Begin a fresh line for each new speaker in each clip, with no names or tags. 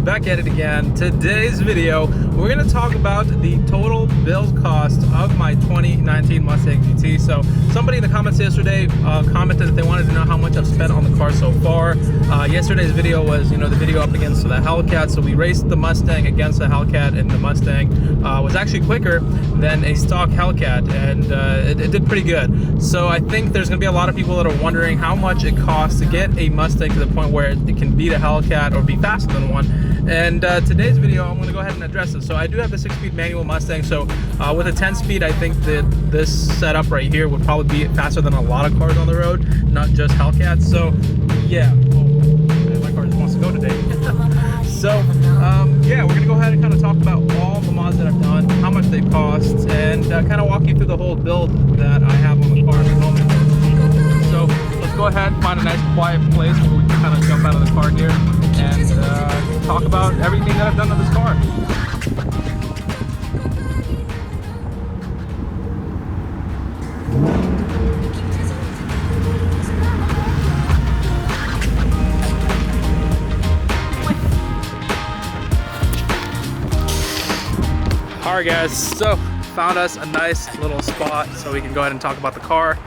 back at it again. Today's video, we're going to talk about the total build cost of my 2019 Mustang GT. So somebody in the comments yesterday commented that they wanted to know how much I've spent on the car so far. Yesterday's video was, the video up against the Hellcat. So we raced the Mustang against the Hellcat, and the Mustang was actually quicker than a stock Hellcat, and it did pretty good. So I think there's going to be a lot of people that are wondering how much it costs to get a Mustang to the point where it can beat a Hellcat or be faster than one. And today's video, I'm going to go ahead and address it. So I do have the 6-speed manual Mustang. So with a 10-speed, I think that this setup right here would probably be faster than a lot of cars on the road, not just Hellcats. So yeah, my car just wants to go today. So yeah, we're going to go ahead and kind of talk about all the mods that I've done, how much they cost, and kind of walk you through the whole build that I have on the car at the moment. So let's go ahead and find a nice quiet place where we can kind of jump out of the car here and talk about everything that I've done to this car. Alright guys, so found us a nice little spot so we can go ahead and talk about the car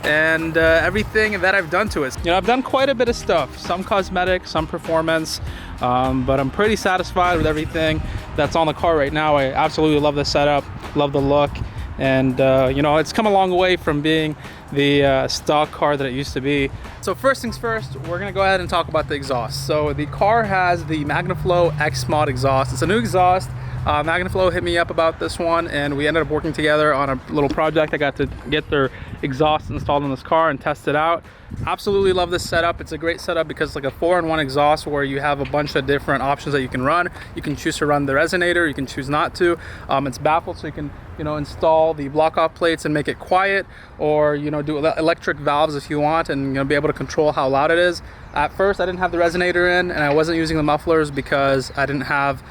and everything that I've done to it. I've done quite a bit of stuff, some cosmetic, some performance, but I'm pretty satisfied with everything that's on the car right now. I absolutely love the setup, love the look, and it's come a long way from being the stock car that it used to be. So first things first, we're gonna go ahead and talk about the exhaust. So the car has the MagnaFlow X Mod exhaust. It's a new exhaust. MagnaFlow hit me up about this one, and we ended up working together on a little project. I got to get their exhaust installed in this car and test it out. Absolutely love this setup. It's a great setup because it's like a 4-in-1 exhaust where you have a bunch of different options that you can run. You can choose to run the resonator, you can choose not to. It's baffled, so you can install the block off plates and make it quiet, or do electric valves if you want, and be able to control how loud it is. At first I didn't have the resonator in, and I wasn't using the mufflers because I didn't have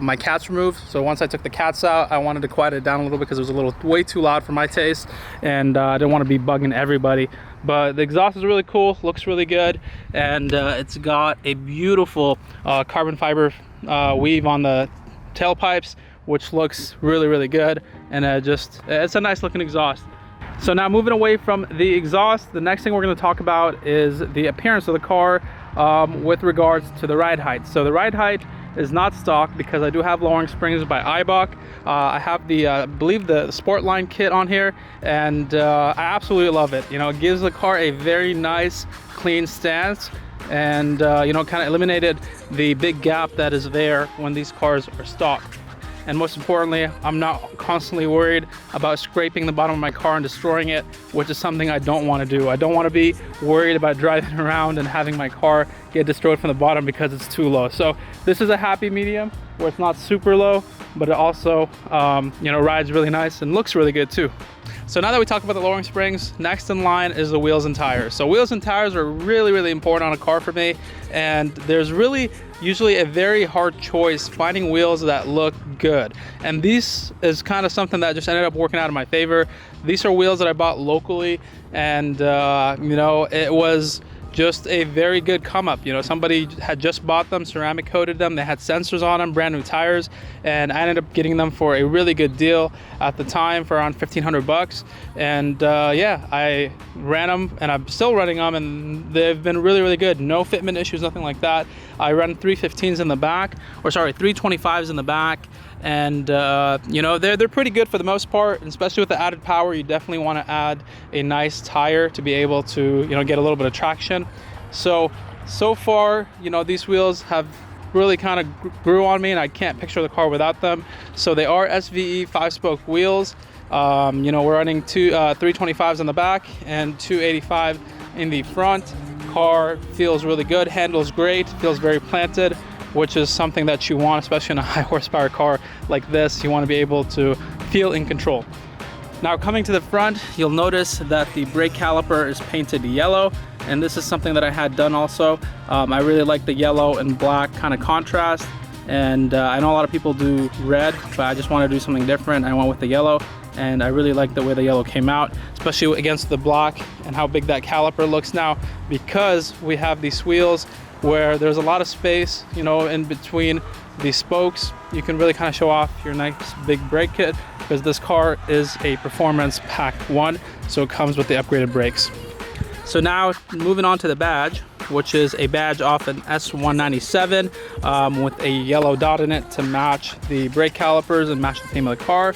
my cats removed. So once I took the cats out, I wanted to quiet it down a little bit because it was way too loud for my taste, and I didn't want to be bugging everybody. But the exhaust is really cool, looks really good, and it's got a beautiful carbon fiber weave on the tailpipes, which looks really good, and it's a nice looking exhaust. So now moving away from the exhaust, the next thing we're going to talk about is the appearance of the car with regards to the ride height. So the ride height is not stock because I do have lowering springs by Eibach. I have the I believe the Sportline kit on here, and I absolutely love it. It gives the car a very nice clean stance, and kind of eliminated the big gap that is there when these cars are stock. And most importantly, I'm not constantly worried about scraping the bottom of my car and destroying it, which is something I don't want to do. I don't want to be worried about driving around and having my car get destroyed from the bottom because it's too low. So this is a happy medium where it's not super low, but it also rides really nice and looks really good too. So now that we talked about the lowering springs, next in line is the wheels and tires. So wheels and tires are really important on a car for me, and there's usually a very hard choice finding wheels that look good. And these is kind of something that just ended up working out in my favor. These are wheels that I bought locally, and it was just a very good come up. Somebody had just bought them, ceramic coated them, they had sensors on them, brand new tires, and I ended up getting them for a really good deal at the time for around 1,500 bucks. And yeah, I ran them, and I'm still running them, and they've been really good. No fitment issues, nothing like that. I run 315s in the back, or sorry, 325s in the back, and they're pretty good for the most part, and especially with the added power. You definitely want to add a nice tire to be able to get a little bit of traction. So far, these wheels have really kind of grew on me, and I can't picture the car without them. So they are SVE 5-spoke wheels. We're running 325s in the back and 285 in the front. Car feels really good, handles great, feels very planted, which is something that you want, especially in a high horsepower car like this. You want to be able to feel in control. Now coming to the front, you'll notice that the brake caliper is painted yellow, and this is something that I had done also. I really like the yellow and black kind of contrast, and I know a lot of people do red, but I just want to do something different. I went with the yellow, and I really like the way the yellow came out, especially against the black and how big that caliper looks now. Because we have these wheels where there's a lot of space, you know, in between the spokes. You can really kind of show off your nice big brake kit, because this car is a performance pack 1, so it comes with the upgraded brakes. So now moving on to the badge, which is a badge off an S197 with a yellow dot in it to match the brake calipers and match the theme of the car.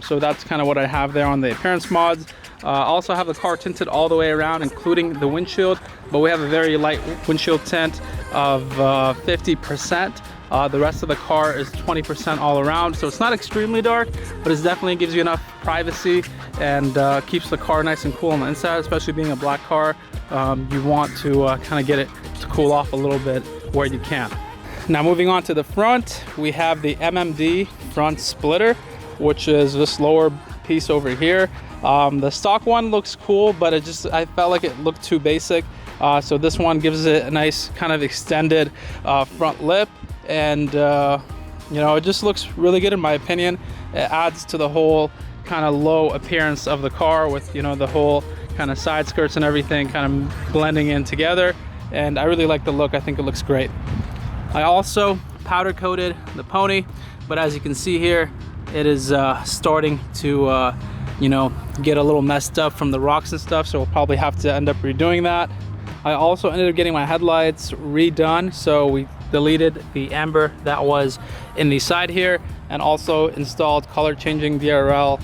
So that's kind of what I have there on the appearance mods. Also have the car tinted all the way around, including the windshield, but we have a very light windshield tint of 50%. The rest of the car is 20% all around, so it's not extremely dark, but it definitely gives you enough privacy and keeps the car nice and cool on the inside. Especially being a black car, you want to kind of get it to cool off a little bit where you can. Now moving on to the front, we have the MMD front splitter, which is this lower piece over here. The stock one looks cool, but I felt like it looked too basic. So this one gives it a nice kind of extended front lip, and you know, it just looks really good in my opinion. It adds to the whole kind of low appearance of the car with, you know, the whole kind of side skirts and everything kind of blending in together, and I really like the look. I think it looks great. I also powder coated the pony, but as you can see here, it is starting to you know, get a little messed up from the rocks and stuff, so we'll probably have to end up redoing that. I also ended up getting my headlights redone, so we deleted the amber that was in the side here, and also installed color changing DRL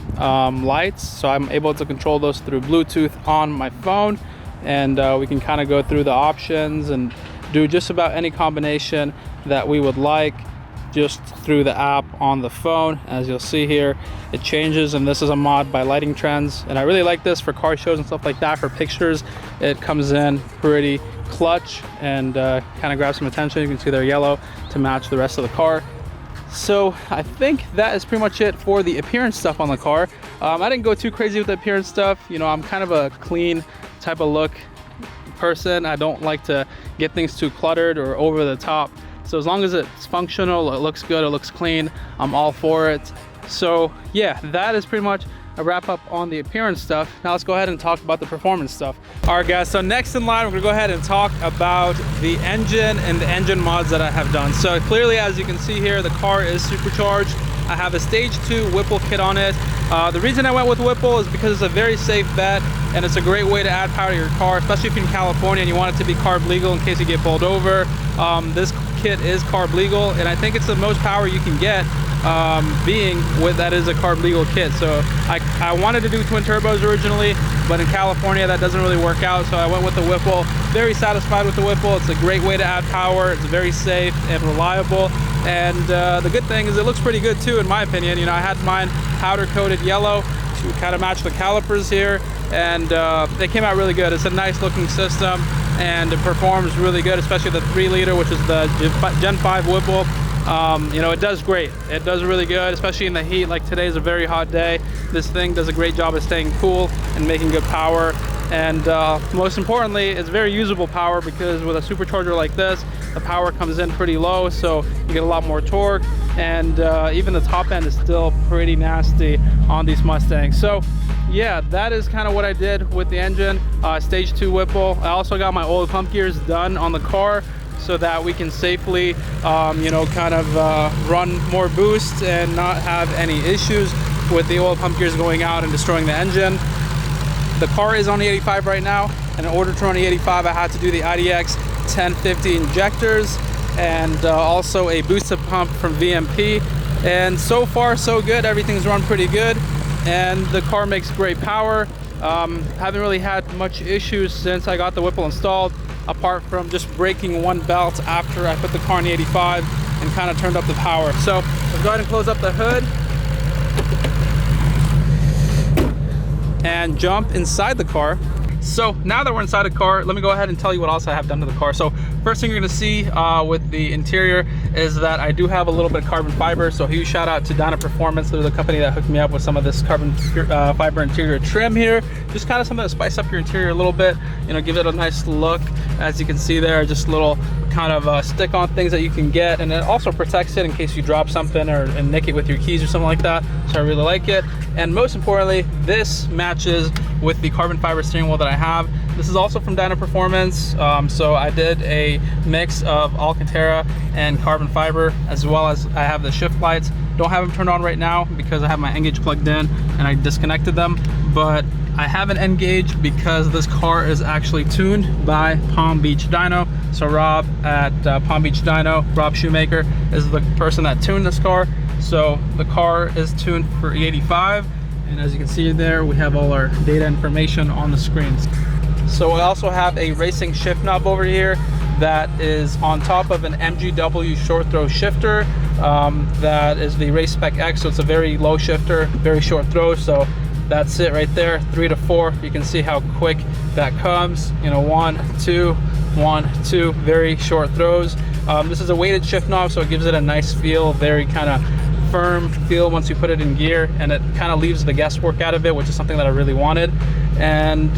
lights, so I'm able to control those through Bluetooth on my phone, and we can kind of go through the options and do just about any combination that we would like just through the app on the phone. As you'll see here, it changes, and this is a mod by Lighting Trends, and I really like this for car shows and stuff like that. For pictures, it comes in pretty clutch and kind of grabs some attention. You can see they're yellow to match the rest of the car. So I think that is pretty much it for the appearance stuff on the car. I didn't go too crazy with the appearance stuff. You know, I'm kind of a clean type of look person. I don't like to get things too cluttered or over the top. So as long as it's functional, it looks good, it looks clean, I'm all for it. So yeah, that is pretty much a wrap up on the appearance stuff. Now let's go ahead and talk about the performance stuff. All right guys, so next in line, we're gonna go ahead and talk about the engine and the engine mods that I have done. So clearly, as you can see here, the car is supercharged. I have a stage 2 Whipple kit on it. The reason I went with Whipple is because it's a very safe bet, and it's a great way to add power to your car, especially if you're in California and you want it to be carb legal in case you get pulled over. This kit is carb legal, and I think it's the most power you can get, being with that is a carb legal kit. So I wanted to do twin turbos originally, but in California that doesn't really work out, so I went with the Whipple. Very satisfied with the Whipple. It's a great way to add power. It's very safe and reliable, and the good thing is it looks pretty good too, in my opinion. You know, I had mine powder coated yellow to kind of match the calipers here, and they came out really good. It's a nice looking system, and it performs really good, especially the 3-liter, which is the Gen 5 Whipple. You know, it does great. It does really good, especially in the heat. Like today's a very hot day. This thing does a great job of staying cool and making good power. And most importantly, it's very usable power, because with a supercharger like this, the power comes in pretty low, so you get a lot more torque, and even the top end is still pretty nasty on these Mustangs. So yeah, that is kind of what I did with the engine. Stage 2 Whipple. I also got my oil pump gears done on the car, so that we can safely, you know, kind of run more boost and not have any issues with the oil pump gears going out and destroying the engine. The car is on the 85 right now, and in order to run the 85, I had to do the IDX 1050 injectors and also a boosted pump from VMP. And so far, so good. Everything's run pretty good, and the car makes great power. Haven't really had much issues since I got the Whipple installed, apart from just breaking one belt after I put the car in the 85 and kind of turned up the power. So let's go ahead and close up the hood and jump inside the car. So now that we're inside the car, let me go ahead and tell you what else I have done to the car. So first thing you're gonna see with the interior is that I do have a little bit of carbon fiber. So huge shout out to Dyna Performance. They're the company that hooked me up with some of this carbon fiber interior trim here. Just kind of something to spice up your interior a little bit, you know, give it a nice look. As you can see there, just little kind of stick on things that you can get, and it also protects it in case you drop something and nick it with your keys or something like that. So I really like it. And most importantly, this matches with the carbon fiber steering wheel that I have. This is also from Dyno Performance. So I did a mix of Alcantara and carbon fiber, as well as I have the shift lights. Don't have them turned on right now because I have my N-Gauge plugged in and I disconnected them, but I have an N-Gauge because this car is actually tuned by Palm Beach Dyno. So Rob at Palm Beach Dyno, Rob Shoemaker, is the person that tuned this car. So the car is tuned for E85, and as you can see there, we have all our data information on the screens. So I also have a racing shift knob over here that is on top of an MGW short throw shifter. That is the Race Spec X, so it's a very low shifter, very short throw. So that's it right there, 3 to 4. You can see how quick that comes. You know, 1, 2, 1, 2, very short throws. This is a weighted shift knob, so it gives it a nice feel, very kind of firm feel once you put it in gear, and it kind of leaves the guesswork out of it, which is something that I really wanted. And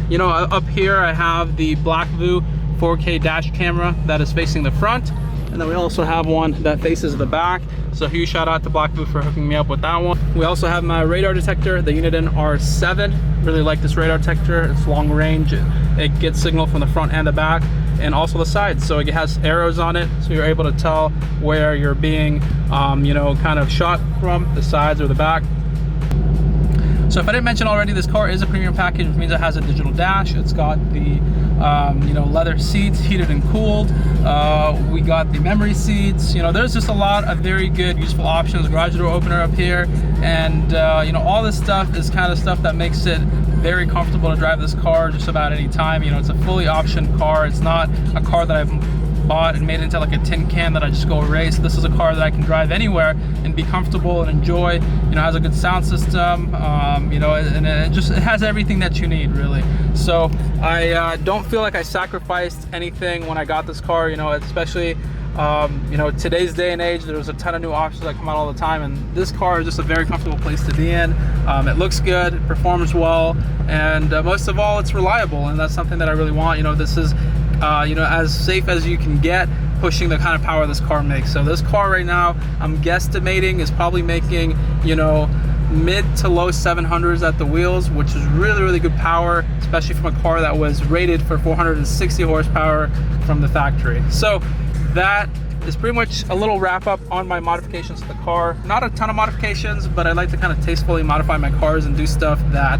you know, up here I have the Blackview 4K dash camera that is facing the front, and then we also have one that faces the back. So huge shout out to Blackview for hooking me up with that one. We also have my radar detector, the Uniden R7. Really like this radar detector. It's long range. It gets signal from the front and the back, and also the sides. So it has arrows on it, so you're able to tell where you're being, you know, kind of shot from, the sides or the back. So if I didn't mention already, this car is a premium package, which means it has a digital dash. It's got the you know, leather seats, heated and cooled. We got the memory seats. You know, there's just a lot of very good, useful options. Garage door opener up here, and you know, all this stuff is kind of stuff that makes it very comfortable to drive this car just about any time. You know, it's a fully optioned car. It's not a car that I've bought and made into like a tin can that I just go race. This is a car that I can drive anywhere and be comfortable and enjoy. You know, it has a good sound system, you know, and it has everything that you need, really. So I don't feel like I sacrificed anything when I got this car, you know, especially you know, today's day and age, there's a ton of new options that come out all the time, and this car is just a very comfortable place to be in. It looks good, it performs well, and most of all, it's reliable, and that's something that I really want. You know, this is you know, as safe as you can get, pushing the kind of power this car makes. So this car right now, I'm guesstimating, is probably making, you know, mid to low 700s at the wheels, which is really, really good power, especially from a car that was rated for 460 horsepower from the factory. So that is pretty much a little wrap up on my modifications to the car. Not a ton of modifications, but I like to kind of tastefully modify my cars and do stuff that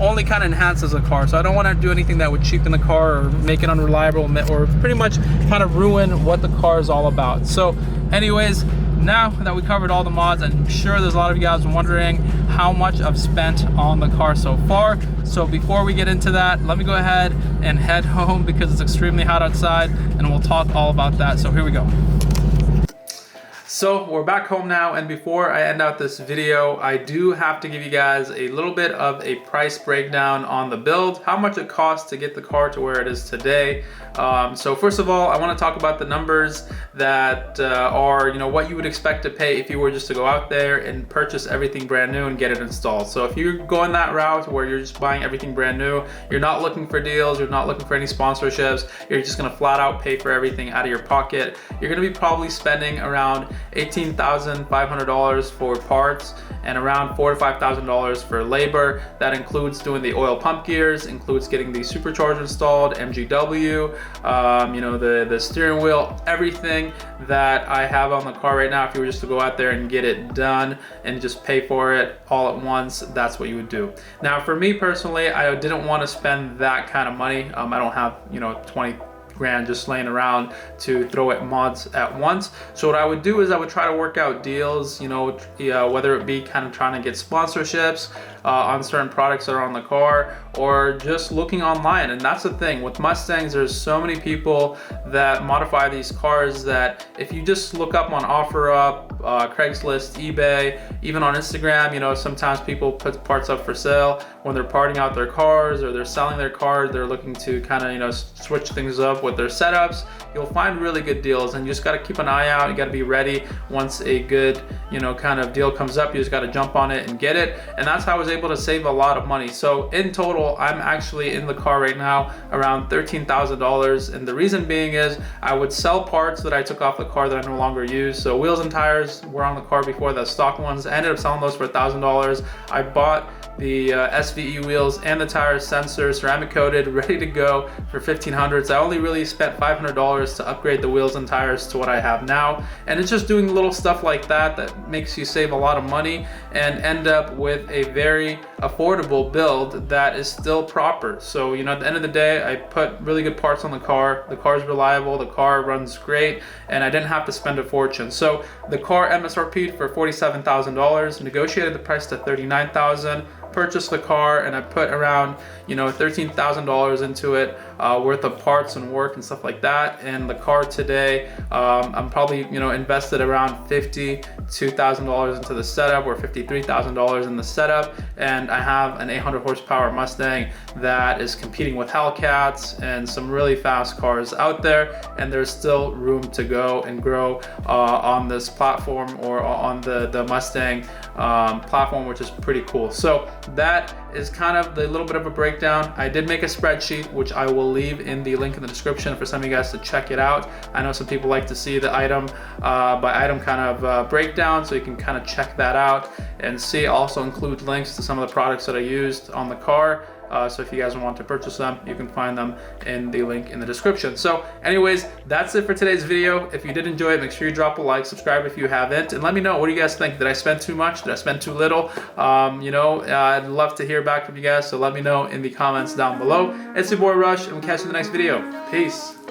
only kind of enhances the car. So I don't want to do anything that would cheapen the car or make it unreliable, or pretty much kind of ruin what the car is all about. So anyways, now that we covered all the mods, I'm sure there's a lot of you guys wondering how much I've spent on the car so far. So before we get into that, let me go ahead and head home because it's extremely hot outside, and we'll talk all about that. So here we go. So we're back home now, and before I end out this video, I do have to give you guys a little bit of a price breakdown on the build, how much it costs to get the car to where it is today. So first of all, I want to talk about the numbers that are, you know, what you would expect to pay if you were just to go out there and purchase everything brand new and get it installed. So if you're going that route where you're just buying everything brand new, you're not looking for deals, you're not looking for any sponsorships, you're just going to flat out pay for everything out of your pocket, you're going to be probably spending around $18,500 for parts and around $4,000 to $5,000 for labor. That includes doing the oil pump gears, includes getting the Supercharged installed, MGW, you know, the steering wheel, everything that I have on the car right now. If you were just to go out there and get it done and just pay for it all at once, that's what you would do. Now for me personally, I didn't want to spend that kind of money. I don't have, you know, 20 grand just laying around to throw at mods at once. So what I would do is I would try to work out deals, you know, whether it be kind of trying to get sponsorships on certain products that are on the car, or just looking online. And that's the thing with Mustangs, there's so many people that modify these cars that if you just look up on OfferUp, Craigslist, eBay, even on Instagram, you know, sometimes people put parts up for sale when they're parting out their cars or they're selling their cars, they're looking to kind of, you know, switch things up with their setups. You'll find really good deals, and you just got to keep an eye out. You got to be ready once a good, you know, kind of deal comes up. You just got to jump on it and get it. And that's how I was able to save a lot of money. So in total, I'm actually in the car right now around $13,000, and the reason being is I would sell parts that I took off the car that I no longer use. So wheels and tires, tires were on the car before, the stock ones. I ended up selling those for $1,000. I bought the SVE wheels and the tire sensors, ceramic coated, ready to go for $1,500. I only really spent $500 to upgrade the wheels and tires to what I have now. And it's just doing little stuff like that that makes you save a lot of money and end up with a very affordable build that is still proper. So, you know, at the end of the day, I put really good parts on the car. The car is reliable, the car runs great, and I didn't have to spend a fortune. So the car MSRP'd for $47,000, negotiated the price to $39,000. Purchased the car, and I put around, you know, $13,000 into it, worth of parts and work and stuff like that. And the car today, I'm probably, you know, invested around $52,000 into the setup, or $53,000 in the setup, and I have an 800 horsepower Mustang that is competing with Hellcats and some really fast cars out there. And there's still room to go and grow on this platform, or on the Mustang platform, which is pretty cool. So that is kind of the little bit of a breakdown. I did make a spreadsheet, which I will leave in the link in the description for some of you guys to check it out. I know some people like to see the item by item kind of breakdown, so you can kind of check that out and see. Also include links to some of the products that I used on the car. So if you guys want to purchase them, you can find them in the link in the description. So anyways, that's it for today's video. If you did enjoy it, make sure you drop a like, subscribe if you haven't, and let me know, what do you guys think? Did I spend too much? Did I spend too little? You know, I'd love to hear back from you guys, so let me know in the comments down below. It's your boy Rush, and we'll catch you in the next video. Peace.